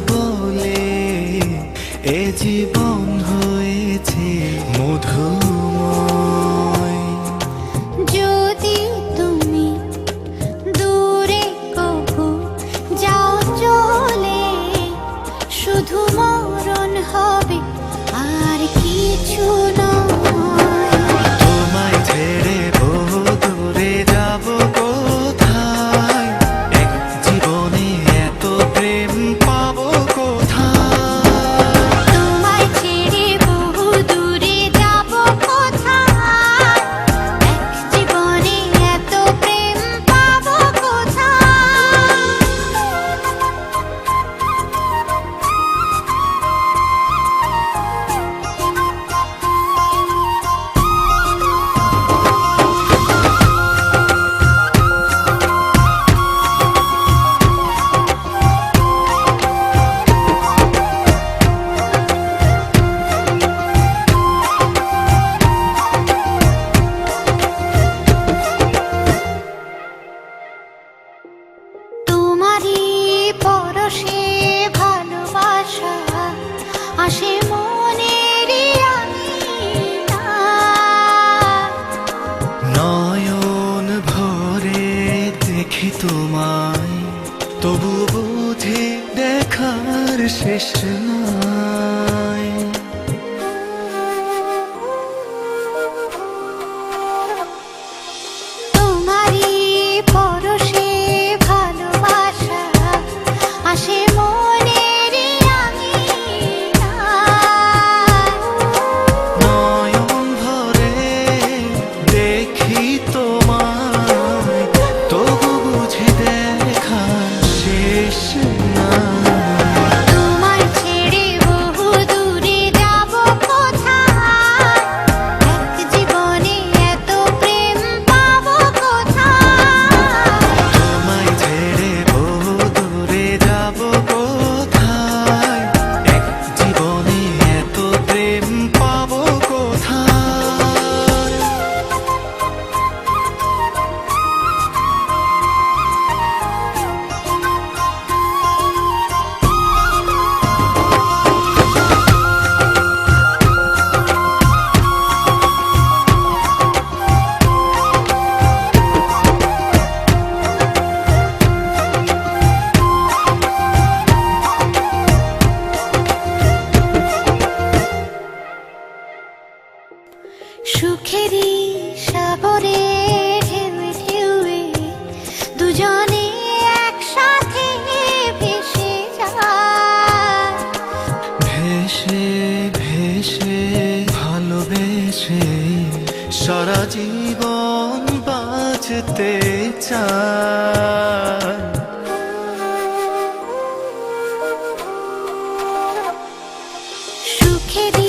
বলে এ জীবন হয়েছে মধুময়। যদি তুমি দূরে কবু যাও চলে, শুধু মরণ হবে আর কিছু নয়। তোমায় ছেড়ে বহু দূরে যাব কোথায়, এক জীবনে এত প্রেম পাবো কোথায়। তোমায় ছেড়ে বহু দূরে যাব কোথায়, এক জীবনে এত প্রেম পাবো কোথায়। তোমারই পরশে ভালোবাসা আসে মনের নয়ন ভরে দেখি তোমায়, তবু বুঝি দেখার শেষ নাই। তোমারই পরশে ভালোবাসা আসে মনের নয়ন ভরে দেখি তোমায়, তবু বুঝি দেখার শেষ নাই। তোমায় ছেড়ে বহু দূরে যাব কোথায়, এক জীবনে এত প্রেম পাবো কোথায়। তোমায় ছেড়ে বহু দূরে যাব কোথায়, এক জীবনে এত প্রেম পাবো কোথায়। সুখেরই সাগরে ঢেউয়ে ঢেউয়ে দুজনে একসাথে ভেসে যায়। ভেসে ভেসে ভালোবেসে সারা জীবন বাঁচতে চায়। সুখেরই